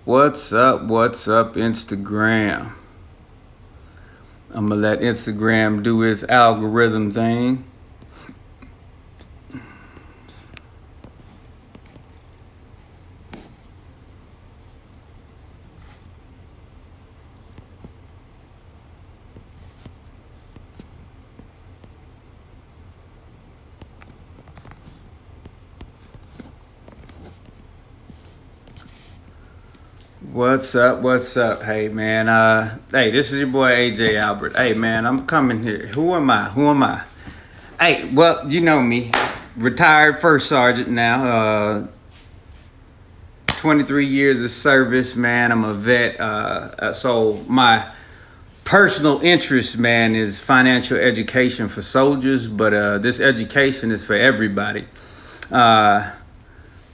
What's up? What's up, Instagram? I'm gonna let Instagram do its algorithm thing. What's up? What's up? Hey man, hey, this is your boy Ajaie Albert. Hey man, I'm coming here. Who am I? Who am I? Hey, well, you know me. Retired first sergeant now. 23 years of service, man. I'm a vet. So my personal interest, man, is financial education for soldiers, but this education is for everybody. Uh,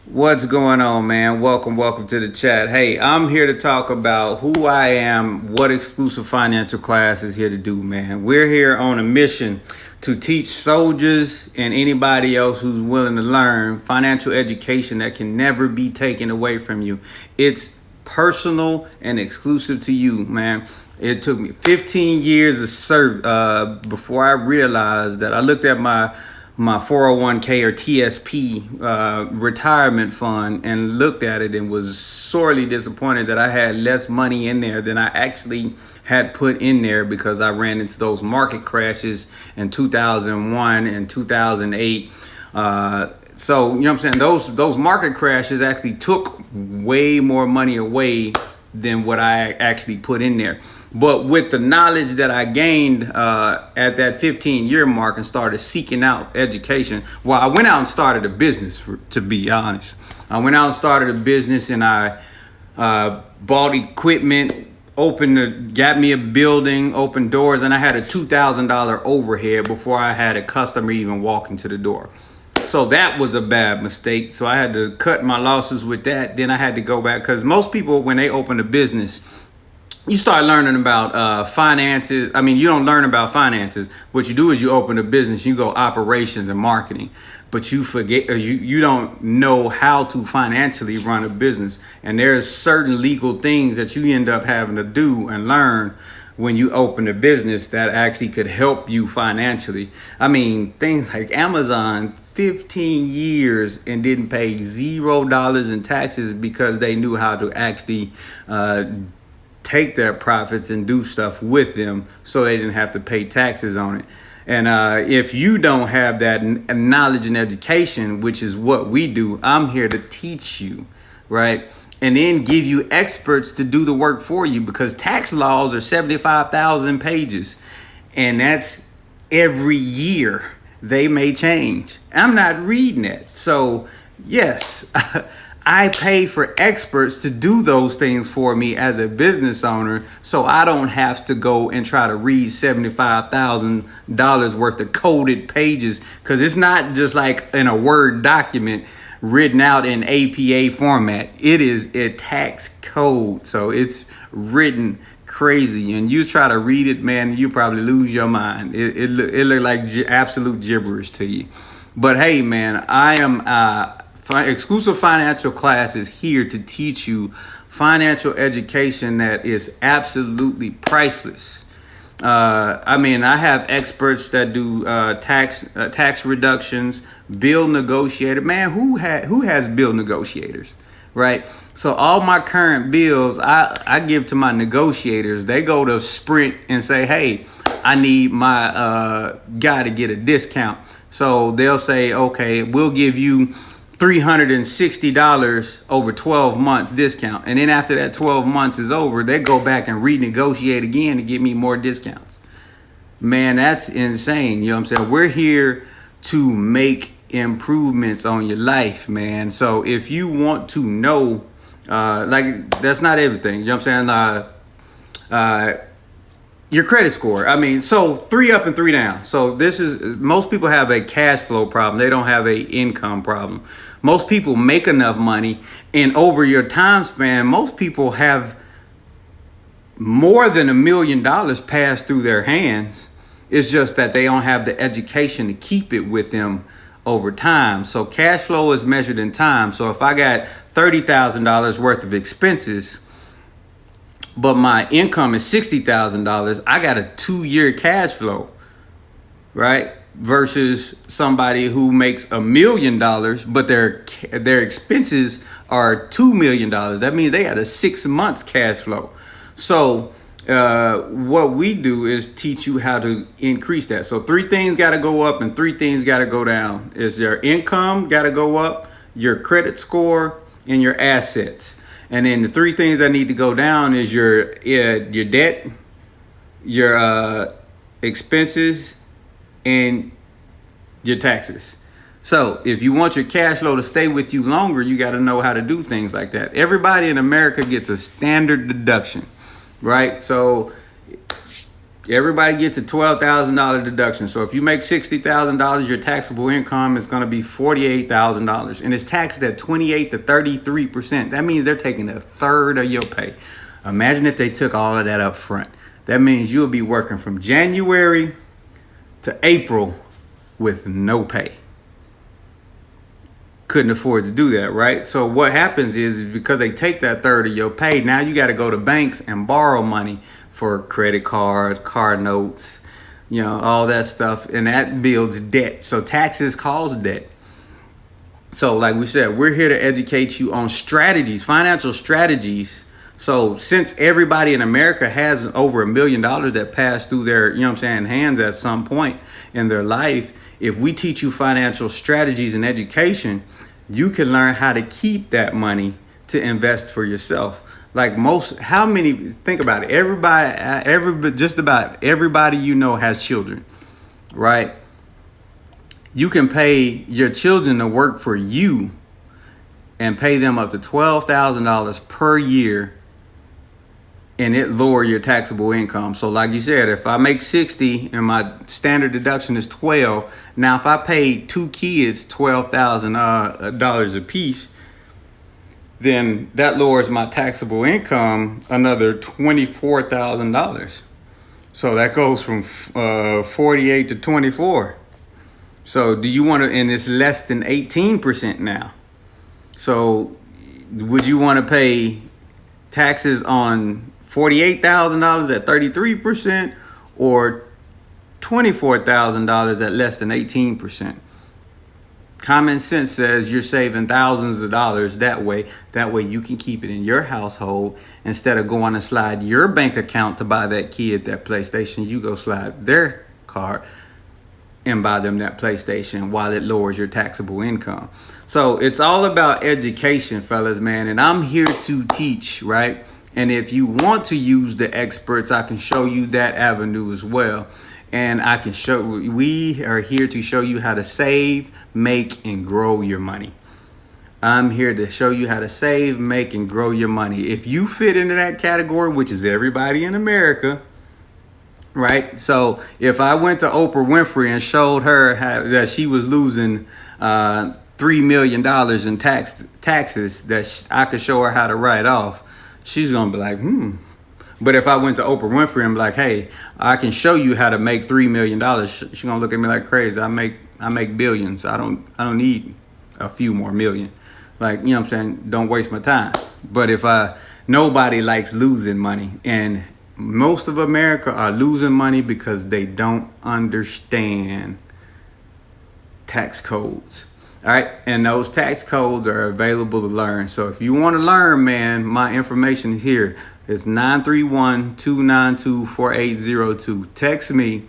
What's going on, man? Welcome to the chat. Hey, I'm here to talk about who I am, what Exclusive Financial Class is here to do, man. We're here on a mission to teach soldiers and anybody else who's willing to learn financial education that can never be taken away from you. It's personal and exclusive to you, man. It took me 15 years of service before I realized that. I looked at my 401k or TSP retirement fund and looked at it and was sorely disappointed that I had less money in there than I actually had put in there, because I ran into those market crashes in 2001 and 2008. So, you know what I'm saying? Those market crashes actually took way more money away than what I actually put in there. But with the knowledge that I gained at that 15-year mark and started seeking out education, well, I went out and started a business, to be honest. I went out and started a business, and I bought equipment, got me a building, opened doors, and I had a $2,000 overhead before I had a customer even walk into the door. So that was a bad mistake. So I had to cut my losses with that. Then I had to go back, because most people, when they open a business, you start learning about finances. I mean, you don't learn about finances. What you do is you open a business, you go operations and marketing, but you forget, or you don't know how to financially run a business. And there's certain legal things that you end up having to do and learn when you open a business that actually could help you financially. I mean, things like Amazon, 15 years and didn't pay $0 in taxes because they knew how to actually take their profits and do stuff with them, so they didn't have to pay taxes on it. And if you don't have that knowledge and education, which is what we do, I'm here to teach you, right? And then give you experts to do the work for you, because tax laws are 75,000 pages, and that's every year. They may change. I'm not reading it. So yes, I pay for experts to do those things for me as a business owner, so I don't have to go and try to read $75,000 worth of coded pages, because it's not just like in a Word document written out in APA format. It is a tax code, so it's written crazy, and you try to read it, man, you probably lose your mind. It look like absolute gibberish to you. But hey, man, I am Exclusive Financial Class is here to teach you financial education that is absolutely priceless. I mean, I have experts that do tax reductions, bill negotiator. Man, who has bill negotiators, right? So all my current bills, I give to my negotiators. They go to Sprint and say, hey, I need my guy to get a discount. So they'll say, okay, we'll give you $360 over 12 month discount. And then after that 12 months is over, they go back and renegotiate again to get me more discounts. Man, that's insane. You know what I'm saying? We're here to make improvements on your life, man. So if you want to know, like, that's not everything. You know what I'm saying? Your credit score. I mean, so 3 up and 3 down. So this is, most people have a cash flow problem. They don't have a income problem. Most people make enough money, and over your time span, most people have more than $1 million pass through their hands. It's just that they don't have the education to keep it with them over time. So cash flow is measured in time. So if I got $30,000 worth of expenses, but my income is $60,000, I got a 2-year cash flow, right? Versus somebody who makes $1 million, but their expenses are $2 million. That means they got a 6 months cash flow. So what we do is teach you how to increase that. So 3 things got to go up and 3 things got to go down. Is your income got to go up, your credit score, and your assets. And then the 3 things that need to go down is your debt, your expenses, and your taxes. So if you want your cash flow to stay with you longer, you got to know how to do things like that. Everybody in America gets a standard deduction, right? So everybody gets a $12,000 deduction. So if you make $60,000, your taxable income is going to be $48,000, and it's taxed at 28 to 33%. That means they're taking a third of your pay. Imagine if they took all of that up front. That means you'll be working from January to April with no pay. Couldn't afford to do that, right? So what happens is because they take that third of your pay, now you got to go to banks and borrow money for credit cards, car notes, all that stuff. And that builds debt. So taxes cause debt. So like we said, we're here to educate you on strategies, financial strategies. So since everybody in America has over $1 million that passed through their, hands at some point in their life, if we teach you financial strategies and education, you can learn how to keep that money to invest for yourself. Like think about it. Just about everybody has children, right? You can pay your children to work for you and pay them up to $12,000 per year, and it lower your taxable income. So like you said, if I make 60 and my standard deduction is 12, now if I pay 2 kids $12,000 a piece, then that lowers my taxable income another $24,000. So that goes from 48 to 24. So do you want to, and it's less than 18% now. So would you want to pay taxes on $48,000 at 33% or $24,000 at less than 18%? Common sense says you're saving thousands of dollars that way. That way you can keep it in your household instead of going to slide your bank account to buy that kid that PlayStation. You go slide their card and buy them that PlayStation while it lowers your taxable income. So it's all about education, fellas, man. And I'm here to teach, right? And if you want to use the experts, I can show you that avenue as well. And we are here to show you how to save, make, and grow your money. I'm here to show you how to save, make, and grow your money. If you fit into that category, which is everybody in America, right? So if I went to Oprah Winfrey and showed her that she was losing $3 million in taxes that I could show her how to write off, she's going to be like, But if I went to Oprah Winfrey and be like, hey, I can show you how to make $3 million, she's going to look at me like crazy. I make billions. I don't need a few more million. Like, you know what I'm saying? Don't waste my time. But if nobody likes losing money, and most of America are losing money because they don't understand tax codes. All right. And those tax codes are available to learn. So if you want to learn, man, my information is here. It's 931-292-4802. Text me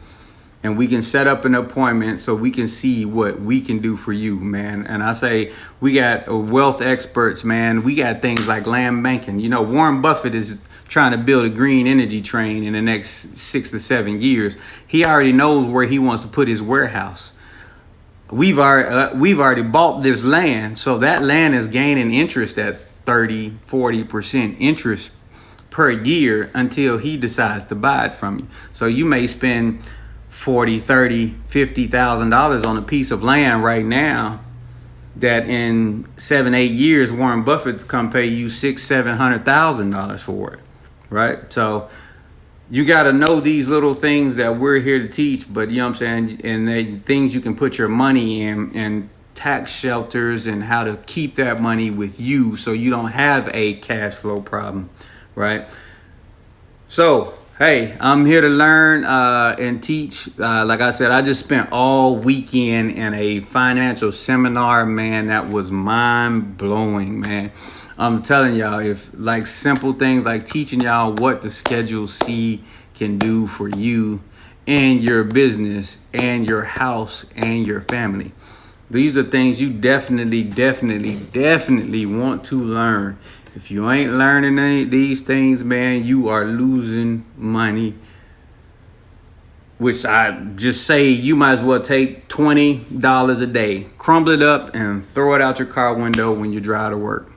and we can set up an appointment so we can see what we can do for you, man. And I say we got wealth experts, man. We got things like land banking. Warren Buffett is trying to build a green energy train in the next 6 to 7 years. He already knows where he wants to put his warehouse. We've already bought this land. So that land is gaining interest at 30-40% interest per year until he decides to buy it from you. So you may spend $40,000, $30,000, $50,000 on a piece of land right now that in 7-8 years Warren Buffett's come pay you $600,000-$700,000 for it, right? So you got to know these little things that we're here to teach, but you know what I'm saying? And things you can put your money in, and tax shelters, and how to keep that money with you so you don't have a cash flow problem, right? So, hey, I'm here to learn and teach. Like I said, I just spent all weekend in a financial seminar, man, that was mind blowing, man. I'm telling y'all, if like simple things like teaching y'all what the Schedule C can do for you and your business and your house and your family. These are things you definitely want to learn. If you ain't learning these things, man, you are losing money. Which I just say you might as well take $20 a day, crumble it up and throw it out your car window when you drive to work.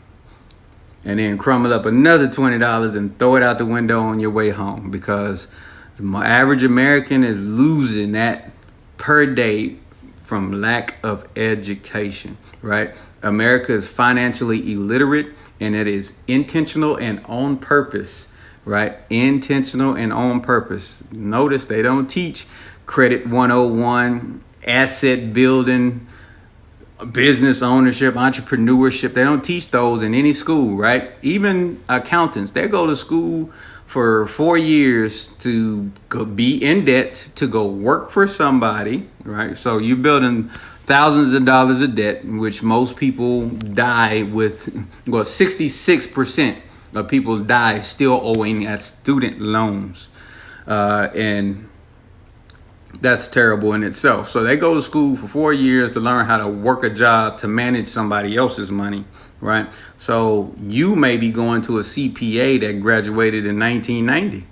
And then crumble up another $20 and throw it out the window on your way home, because the average American is losing that per day from lack of education, right? America is financially illiterate, and it is intentional and on purpose, right? Intentional and on purpose. Notice they don't teach credit 101, asset building, business ownership, entrepreneurship. They don't teach those in any school, right? Even accountants, they go to school for 4 years to go be in debt, to go work for somebody, right? So you're building thousands of dollars of debt, which most people die with. Well, 66% of people die still owing at student loans. And that's terrible in itself. So they go to school for 4 years to learn how to work a job to manage somebody else's money, right? So you may be going to a CPA that graduated in 1990.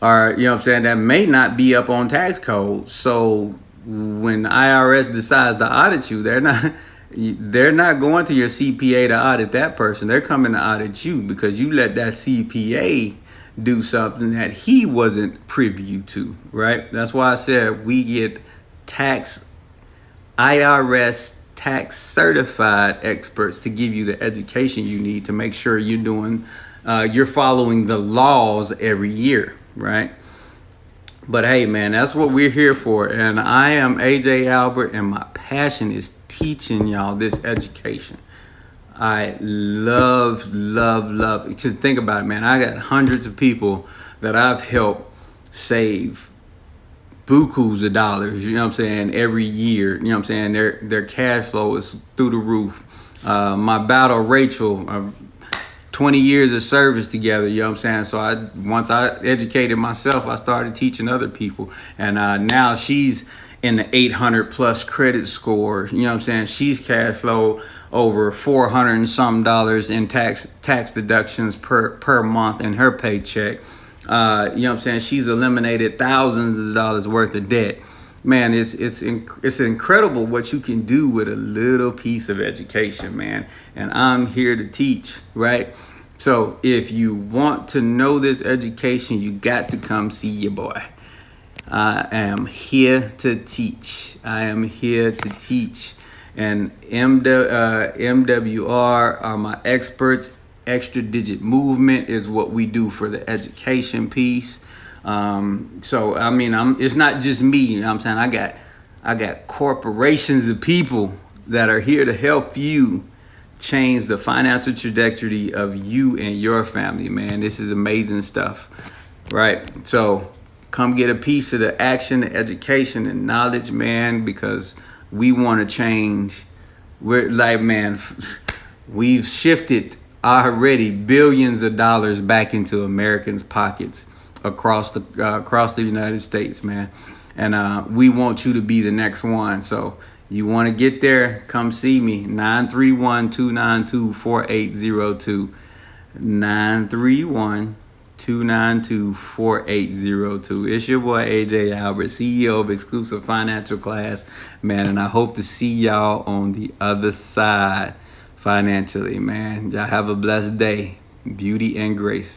Or, you know what I'm saying, that may not be up on tax code. So when IRS decides to audit you, they're not going to your CPA to audit that person. They're coming to audit you because you let that CPA do something that he wasn't privy to, right? That's why I said we get IRS tax certified experts to give you the education you need to make sure you're following the laws every year, right? But hey, man, that's what we're here for. And I am Ajaie Albert, and my passion is teaching y'all this education. I love. Just think about it, man. I got hundreds of people that I've helped save bukus of dollars, you know what I'm saying, every year. You know what I'm saying? Their cash flow is through the roof. My battle, Rachel, 20 years of service together, you know what I'm saying? So once I educated myself, I started teaching other people. And now she's in the 800 plus credit score. You know what I'm saying? She's cash flow over $400 and something in tax deductions per month in her paycheck. You know what I'm saying? She's eliminated thousands of dollars worth of debt. Man, it's incredible what you can do with a little piece of education, man. And I'm here to teach, right? So if you want to know this education, you got to come see your boy. I am here to teach. And MWR are my experts. Extra digit movement is what we do for the education piece. So I mean, it's not just me, you know what I'm saying? I got corporations of people that are here to help you change the financial trajectory of you and your family, man. This is amazing stuff, right? So come get a piece of the action, the education, and knowledge, man, because we want to change. We're like, man, we've shifted already billions of dollars back into Americans' pockets across the United States, man. And we want you to be the next one. So you want to get there, come see me. 931-292-4802. 931-292-4802. It's your boy Ajaie Albert, CEO of Exclusive Financial Class, man. And I hope to see y'all on the other side financially, man. Y'all have a blessed day. Beauty and grace.